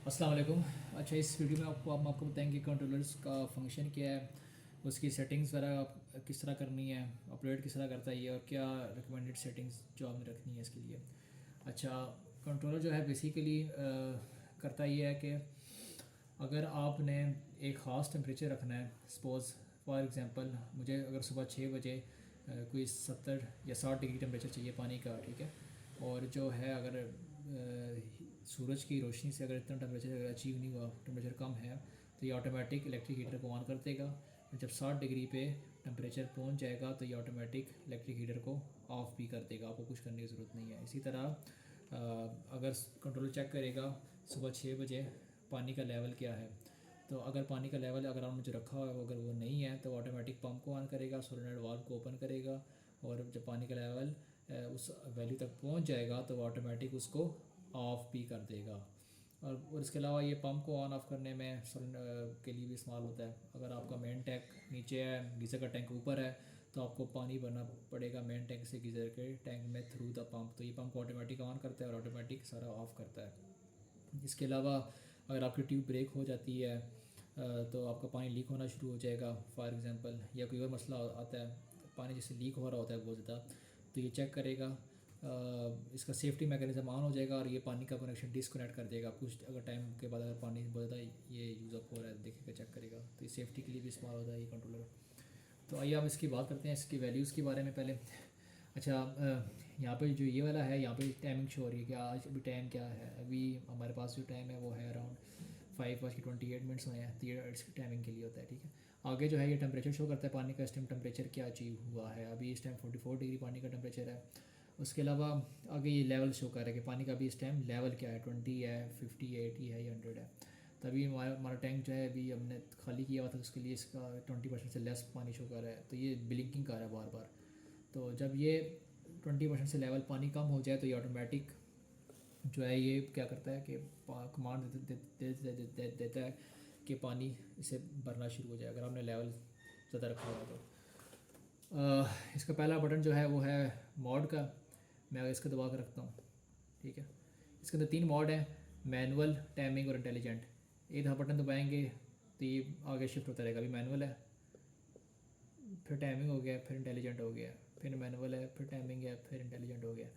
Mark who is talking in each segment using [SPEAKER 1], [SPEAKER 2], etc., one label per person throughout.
[SPEAKER 1] अस्सलाम वालेकुम। अच्छा, इस वीडियो में हम आपको बताएंगे कंट्रोलर्स का फंक्शन क्या है, उसकी सेटिंग्स वगैरह किस तरह करनी है, ऑपरेट किस तरह करता है ये, और क्या रिकमेंडेड सेटिंग्स जो आपने रखनी है इसके लिए। अच्छा, कंट्रोलर जो है बेसिकली करता ये है कि अगर आपने एक ख़ास टेम्परेचर रखना है, सपोज़ फॉर एग्ज़ाम्पल मुझे अगर सुबह 6 बजे कोई 70 या 60 डिग्री टेम्परेचर चाहिए पानी का, ठीक है। और जो है अगर सूरज की रोशनी से अगर इतना टेम्परेचर अचीव नहीं हुआ, टेम्परेचर कम है, तो ये ऑटोमेटिक इलेक्ट्रिक हीटर को ऑन कर देगा। जब 60 डिग्री पे टेम्परेचर पहुंच जाएगा तो ये ऑटोमेटिक इलेक्ट्रिक हीटर को ऑफ़ भी कर देगा, आपको कुछ करने की ज़रूरत नहीं है। इसी तरह अगर कंट्रोलर चेक करेगा सुबह 6 बजे पानी का लेवल क्या है, तो अगर पानी का लेवल अगर आपने जो रखा हुआ है अगर वो नहीं है तो ऑटोमेटिक पंप को ऑन करेगा, सोलेनोइड वाल्व को ओपन करेगा, और जब पानी का लेवल उस वैल्यू तक पहुंच जाएगा तो ऑटोमेटिक उसको ऑफ़ भी कर देगा। और इसके अलावा ये पंप को ऑन ऑफ़ करने में के लिए भी इस्तेमाल होता है। अगर आपका मेन टैंक नीचे है, गीज़र का टैंक ऊपर है, तो आपको पानी भरना पड़ेगा मेन टैंक से गीज़र के टैंक में थ्रू द पंप, तो ये पंप को ऑटोमेटिक ऑन करता है और ऑटोमेटिक सारा ऑफ़ करता है। इसके अलावा अगर आपकी ट्यूब ब्रेक हो जाती है तो आपका पानी लीक होना शुरू हो जाएगा फॉर एग्ज़ाम्पल, या कोई और मसला आता है, पानी जैसे लीक हो रहा होता है बहुत ज़्यादा, तो ये चेक करेगा, इसका सेफ्टी मैकेनिज़्म ऑन हो जाएगा और ये पानी का कनेक्शन डिसकनेक्ट कर देगा। कुछ अगर टाइम के बाद अगर पानी बहुत ज़्यादा ये यूज़ अप हो रहा है देखेगा, चेक करेगा, तो ये सेफ्टी के लिए भी इस्तेमाल होता है ये कंट्रोलर। तो आइए हम इसकी बात करते हैं, इसकी वैल्यूज़ के बारे में पहले। अच्छा, यहाँ पे जो ये वाला है, यहाँ पे टाइमिंग शो हो रही है कि आज अभी टाइम क्या है। अभी हमारे पास जो टाइम है वो है अराउंड 5:28 हुए हैं, तो ये इसकी टाइमिंग के लिए होता है, ठीक है। आगे जो है ये टेम्परेचर शो करता है पानी का, इस टाइम टेम्परेचर क्या अचीव हुआ है। अभी इस टाइम 44 डिग्री पानी का टेम्परेचर है। उसके अलावा आगे ये लेवल शो कर रहा है कि पानी का अभी इस टाइम लेवल क्या है, 20 है, 50 है, 80 है या 100 है। तभी हमारा टैंक जो है अभी हमने खाली किया हुआ था, उसके लिए इसका 20% से लेस पानी शो कर रहा है, तो ये ब्लिंकिंग कर रहा है बार बार। तो जब ये 20% से लेवल पानी कम हो जाए तो ये ऑटोमेटिक जो है ये क्या करता है कि कमांड देता है कि पानी इसे भरना शुरू हो जाए अगर आपने लेवल ज़्यादा रखा हुआ है तो। इसका पहला बटन जो है वो है मॉड का, मैं इसको दबा कर रखता हूँ, ठीक है। इसके अंदर 3 मॉड हैं, मैनुअल, टाइमिंग और इंटेलिजेंट। एक दफ़ा बटन दबाएंगे तो ये आगे शिफ्ट होता रहेगा। अभी मैनुअल है, फिर टाइमिंग हो गया, फिर इंटेलिजेंट हो गया, फिर मैनुअल है, फिर टाइमिंग है, फिर इंटेलिजेंट हो गया।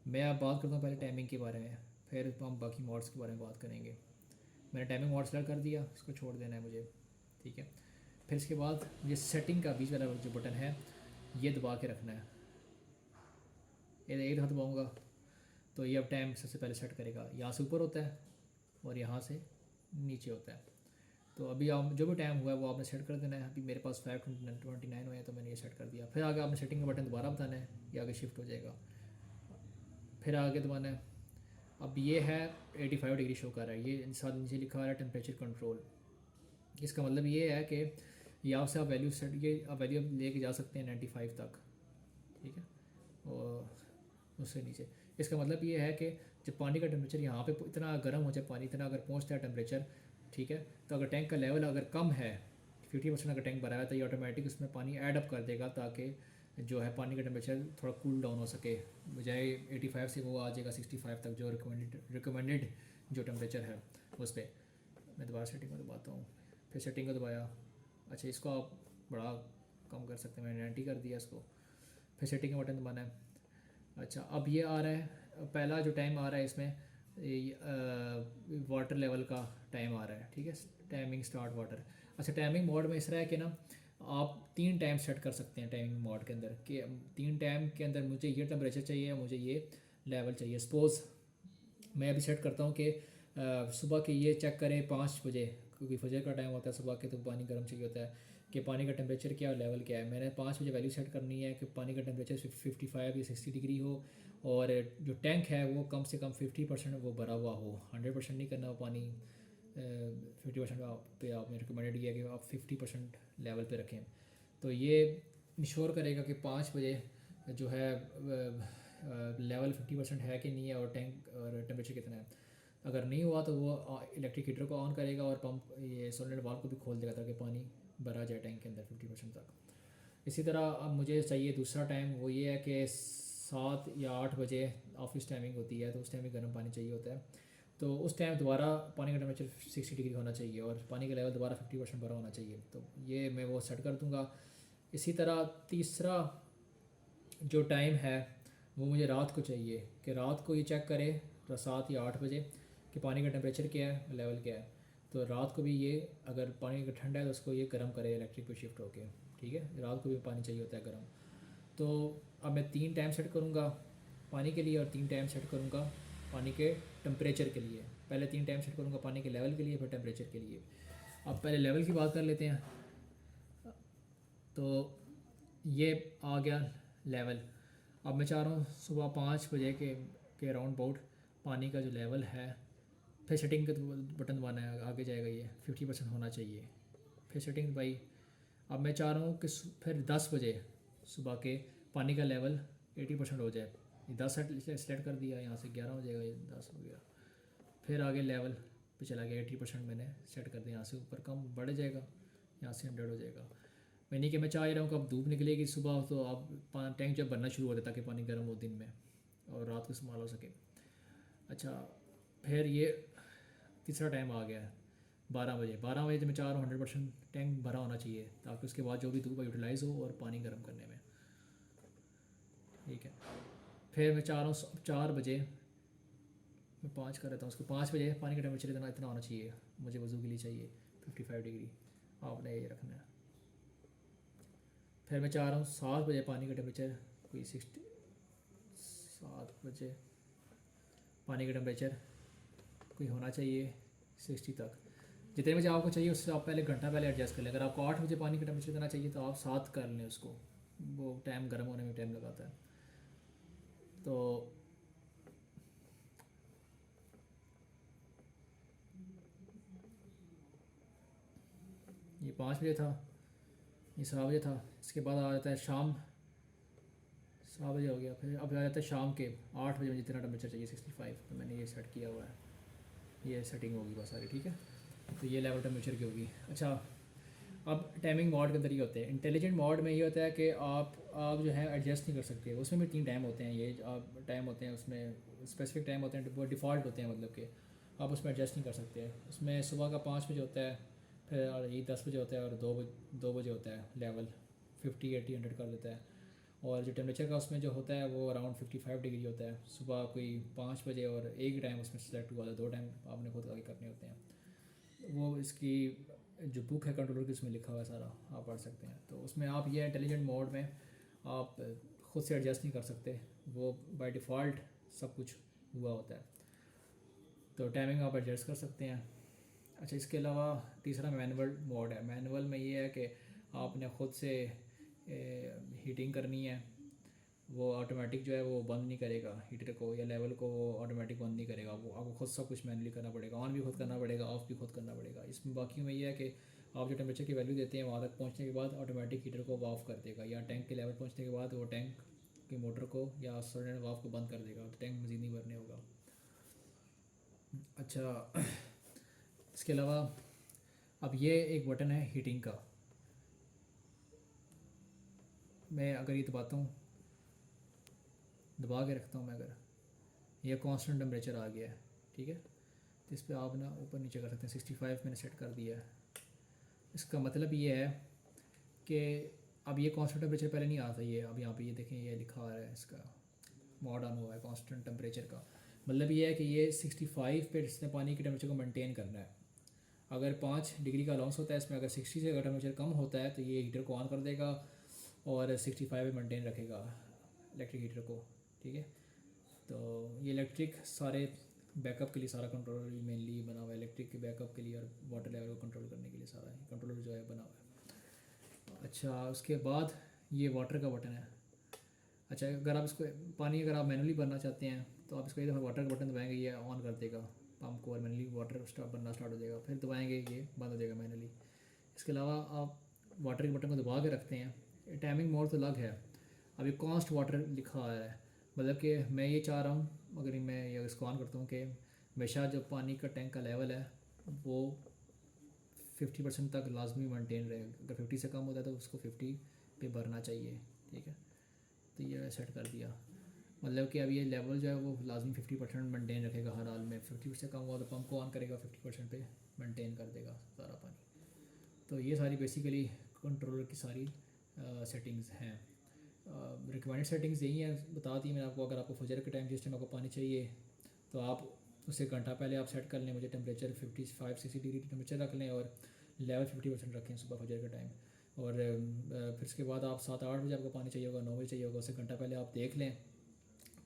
[SPEAKER 1] मैं अब बात करता हूँ पहले टाइमिंग के बारे में, फिर हम बाकी मॉड्स के बारे में बात करेंगे। मैंने टाइमिंग मॉड सेलेक्ट कर दिया, इसको छोड़ देना है मुझे, ठीक है। फिर इसके बाद ये सेटिंग का बीच वाला जो बटन है ये दबा के रखना है। ये एक हाथ दबाऊँगा तो ये अब टाइम सबसे पहले सेट करेगा। यहाँ से ऊपर होता है और यहाँ से नीचे होता है। तो अभी आप जो भी टाइम हुआ है वो आपने सेट कर देना है। अभी मेरे पास 5:29 हुए हैं तो मैंने ये सेट कर दिया। फिर आगे आपने सेटिंग का बटन दोबारा बताना है, ये आगे शिफ्ट हो जाएगा। फिर आगे दबाना है। अब ये है 85 डिग्री शो कर रहा है, ये साथ नीचे लिखा हुआ है टेम्परेचर कंट्रोल। इसका मतलब ये है कि यहाँ से आप वैल्यू सेट, ये आप वैल्यू लेके जा सकते हैं 95 तक, ठीक है। और उससे नीचे इसका मतलब ये है कि जब पानी का टेम्परेचर यहाँ पे इतना गर्म हो जाए, पानी इतना अगर पहुँचता है टेम्परेचर, ठीक है, तो अगर टैंक का लेवल अगर कम है, 50% अगर टैंक भरा है, तो ये ऑटोमेटिक उसमें पानी ऐड अप कर देगा ताकि जो है पानी का टेम्परेचर थोड़ा कूल डाउन हो सके। बजाय 85 से वो आ जाएगा 65 तक, जो रिकमेंडेड जो टेम्परेचर है उस पर। मैं दोबारा सेटिंग को दबाता हूँ, फिर सेटिंग को दबाया। अच्छा, इसको आप बड़ा कम कर सकते हैं, मैंने 90 कर दिया इसको। फिर सेटिंग का बटन दबाना है। अच्छा, अब ये आ रहा है पहला जो टाइम आ रहा है इसमें, वाटर लेवल का टाइम आ रहा है, ठीक है, टाइमिंग स्टार्ट वाटर। अच्छा, टाइमिंग मोड में इस तरह है कि ना आप 3 टाइम सेट कर सकते हैं टाइमिंग मोड के अंदर, कि 3 टाइम के अंदर मुझे ये टेम्परेचर चाहिए, मुझे ये लेवल चाहिए। सपोज़ मैं अभी सेट करता हूँ कि सुबह के ये चेक करें 5 बजे, क्योंकि फजर का टाइम होता है सुबह के, तो पानी गर्म चाहिए होता है, कि पानी का टेम्परेचर क्या लेवल क्या है। मैंने 5 बजे वैल्यू सेट करनी है कि पानी का टेम्परेचर 55 या 60 डिग्री हो, और जो टैंक है वो कम से कम 50% वो भरा हुआ हो। 100% नहीं करना वो पानी, 50% पे आपने रिकमेंडेड किया कि आप 50% लेवल पे रखें। तो ये इंश्योर करेगा कि 5 बजे जो है लेवल 50% है कि नहीं है, और टैंक और टेम्परेचर कितना है। अगर नहीं हुआ तो वो इलेक्ट्रिक हीटर को ऑन करेगा और पंप ये सोलेनोइड वाल्व को भी खोल देगा ताकि पानी भरा जाए टैंक के अंदर 50% तक। इसी तरह अब मुझे चाहिए दूसरा टाइम, वो ये है कि 7 या 8 बजे ऑफिस टाइमिंग होती है, तो उस टाइम भी गर्म पानी चाहिए होता है। तो उस टाइम दोबारा पानी का टेम्परेचर 60 डिग्री होना चाहिए और पानी का लेवल दोबारा 50% भरा होना चाहिए। तो ये मैं वो सेट कर दूँगा। इसी तरह तीसरा जो टाइम है वो मुझे रात को चाहिए कि रात को ये चेक करे 7 या 8 बजे कि पानी का टेम्परेचर क्या है, लेवल क्या है। तो रात को भी ये अगर पानी का ठंडा है तो उसको ये गर्म करे इलेक्ट्रिक पे शिफ्ट होके, ठीक है। रात को भी पानी चाहिए होता है गर्म। तो अब मैं 3 टाइम सेट करूँगा पानी के लिए और 3 टाइम सेट करूँगा पानी के टेम्परेचर के लिए। पहले 3 टाइम सेट करूँगा पानी के लेवल के लिए, फिर टेम्परेचर के लिए। अब पहले लेवल की बात कर लेते हैं। तो ये आ गया लेवल। अब मैं चाह रहा हूँ सुबह 5 बजे के अराउंड अबाउट पानी का जो लेवल है, फिर सेटिंग का बटन दबाना है, आगे जाएगा ये 50% होना चाहिए। फिर सेटिंग दबाई। अब मैं चाह रहा हूँ कि फिर 10 बजे सुबह के पानी का लेवल 80% हो जाए। ये 10 सेलेक्ट कर दिया, यहाँ से 11 हो जाएगा, ये 10 हो गया। फिर आगे लेवल पे चला गया, 80% मैंने सेट कर दिया। यहाँ से ऊपर कम बढ़ जाएगा, यहाँ से 100 हो जाएगा। मैं नहीं कि मैं चाह रहा हूँ कि अब धूप निकलेगी सुबह तो अब टैंक जब भरना शुरू हो जाता ताकि पानी गर्म हो दिन में और रात को इस्तेमाल हो सके। अच्छा, फिर ये तीसरा टाइम आ गया है 12 बजे। 12 बजे तो मैं चाह रहा हूँ 100% टैंक भरा होना चाहिए ताकि उसके बाद जो भी धूप यूटिलाइज़ हो और पानी गर्म करने में, ठीक है। फिर मैं चाह रहा हूँ 4 बजे, मैं 5 कर रहता हूँ उसको, 5 बजे पानी का टेम्परेचर इतना इतना होना चाहिए, मुझे वज़ू के लिए चाहिए 55 डिग्री, आपने ये रखना है। फिर मैं चाह रहा हूँ 7 बजे पानी का टेम्परेचर कोई 7 बजे पानी का टेम्परेचर कोई होना चाहिए 60 तक। जितने बजे आपको चाहिए उससे आप पहले घंटा पहले एडजस्ट कर लें। अगर आपको 8 बजे पानी का टेम्परेचर देना चाहिए तो आप 7 कर लें उसको, वो टाइम गर्म होने में टाइम लगाता है। तो ये 5 बजे था, ये 7 बजे था। इसके बाद आ जाता है शाम, 7 बजे हो गया। फिर अब आ जाता है शाम के 8 बजे मुझे जितना टेम्परेचर चाहिए 65। तो मैंने ये सेट किया हुआ है, ये सेटिंग होगी बस सारी, ठीक है। तो ये लेवल टेम्परेचर की होगी। अच्छा, अब टाइमिंग मोड के अंदर ये होते हैं। इंटेलिजेंट मोड में ये होता है कि आप जो है एडजस्ट नहीं कर सकते। उसमें भी 3 टाइम होते हैं, ये टाइम होते हैं उसमें स्पेसिफिक टाइम होते हैं, वो डिफ़ॉल्ट होते हैं, मतलब कि आप उसमें एडजस्ट नहीं कर सकते। उसमें सुबह का 5 बजे होता है, फिर और ये 10 बजे होता है और 2 बजे होता है लेवल 50 80 100 कर देता है। और जो टेम्परेचर का उसमें जो होता है वो अराउंड 55 डिग्री होता है। सुबह कोई 5 बजे और एक टाइम उसमें सेलेक्ट हुआ था, 2 टाइम आपने खुद आगे करने होते हैं। वो इसकी जो बुक है कंट्रोलर की उसमें लिखा हुआ है सारा, आप पढ़ सकते हैं। तो उसमें आप ये इंटेलिजेंट मोड में आप खुद से एडजस्ट नहीं कर सकते, वो बाय डिफ़ॉल्ट सब कुछ हुआ होता है। तो टाइमिंग आप एडजस्ट कर सकते हैं। अच्छा, इसके अलावा तीसरा मैनुअल मोड है। मैनुअल में ये है कि आपने ख़ुद से हीटिंग करनी है, वो ऑटोमेटिक जो है वो बंद नहीं करेगा हीटर को या लेवल को, वो ऑटोमेटिक बंद नहीं करेगा। वो आपको खुद सब कुछ मैनुअली करना पड़ेगा, ऑन भी खुद करना पड़ेगा, ऑफ भी खुद करना पड़ेगा। इसमें बाकी में ये है कि आप जो टेम्परेचर की वैल्यू देते हैं वहाँ तक पहुँचने के बाद ऑटोमेटिक हीटर को ऑफ कर देगा, या टैंक के लेवल पहुँचने के बाद वो टैंक की मोटर को या सॉलिड वाल्व को बंद कर देगा, तो टैंक मज़ीद नहीं भरने होगा। अच्छा, इसके अलावा अब ये एक बटन है हीटिंग का। मैं अगर ये दबाता हूँ, दबा के रखता हूँ मैं, अगर ये कांस्टेंट टेम्परेचर आ गया है, ठीक है, तो इस पर आप ना ऊपर नीचे कर सकते हैं। 65 मैंने सेट कर दिया है। इसका मतलब ये है कि अब ये कांस्टेंट टेम्परेचर पहले नहीं आता, ये अब यहाँ पे ये देखें ये लिखा हुआ है, इसका मॉड ऑन हुआ है कांस्टेंट टेम्परेचर का। मतलब ये है कि ये 65 पे इसने पानी के टेम्परेचर को मेंटेन करना है। अगर 5 डिग्री का लॉस होता है इसमें, अगर 60 से अगर टेम्परेचर कम होता है तो ये हीटर को ऑन कर देगा और 65 पे मेंटेन रखेगा इलेक्ट्रिक हीटर को, ठीक है। तो ये इलेक्ट्रिक सारे बैकअप के लिए सारा कंट्रोलर मेनली बना हुआ है, इलेक्ट्रिक के बैकअप के लिए और वाटर लेवल को कंट्रोल करने के लिए सारा कंट्रोलर जो है बना हुआ है। अच्छा, उसके बाद ये वाटर का बटन है। अच्छा, अगर आप इसको पानी अगर आप मैनुअली भरना चाहते हैं तो आप इसको एक दफ़ा वाटर का बटन दबाएंगे, ये ऑन कर देगा पंप को और मैनुअली वाटर बनना स्टार्ट हो जाएगा। फिर दबाएंगे ये बंद हो जाएगा मैनुअली। इसके अलावा आप वाटर के बटन को दबा के रखते हैं। टाइमिंग मोड तो अलग है। अभी कॉन्स्ट वाटर लिखा हुआ है, मतलब कि मैं ये चाह रहा हूँ अगर मैं ये इसको ऑन करता हूँ कि हमेशा जो पानी का टैंक का लेवल है वो 50% तक लाजमी मेंटेन रहे। अगर 50 से कम होता है तो उसको 50 पे भरना चाहिए, ठीक है। तो ये सेट कर दिया। मतलब कि अब ये लेवल जो है वो लाजमी 50% मेंटेन रखेगा हर हाल में। 50 से कम हुआ तो पंप को ऑन करेगा, 50% पे मेंटेन कर देगा सारा पानी। तो ये सारी बेसिकली कंट्रोलर की सारी सेटिंग्स हैं। रिकमेंडेड सेटिंग्स यही है, बता दी मैंने आपको। अगर आपको फजर के टाइम जिस टाइम आपको पानी चाहिए तो आप उससे घंटा पहले आप सेट कर लें, मुझे टेम्परेचर 55-60 डिग्री टेम्परेचर रख लें और लेवल 50% रखें सुबह फजर के टाइम। और फिर उसके बाद आप 7-8 बजे आपको पानी चाहिए होगा, 9 बजे चाहिए होगा, उससे घंटा पहले आप देख लें,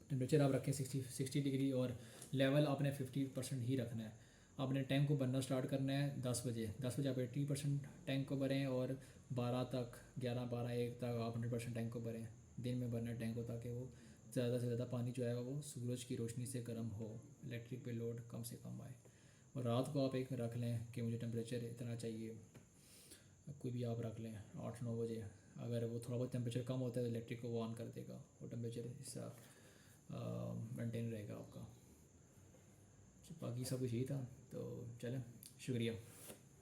[SPEAKER 1] टेम्परेचर आप रखें 60 डिग्री और लेवल आपने 50% ही रखना है। आपने टैंक को भरना स्टार्ट करना है 10 बजे आप 80% टैंक को भरें और 12 तक 11-12-1 तक आप 100% टैंक को भरें। दिन में भरना टैंक को ताकि वो ज़्यादा से ज़्यादा पानी जो है वो सूरज की रोशनी से गर्म हो, इलेक्ट्रिक पे लोड कम से कम आए। और रात को आप एक रख लें कि मुझे टेम्परेचर इतना चाहिए, कोई भी आप रख लें 8-9 बजे। अगर वो थोड़ा बहुत टेम्परेचर कम होता है तो इलेक्ट्रिक को वो ऑन कर देगा, वो टेम्परेचर हिस्सा मेंटेन रहेगा आपका। बाकी सब कुछ यही था, तो चलें, शुक्रिया।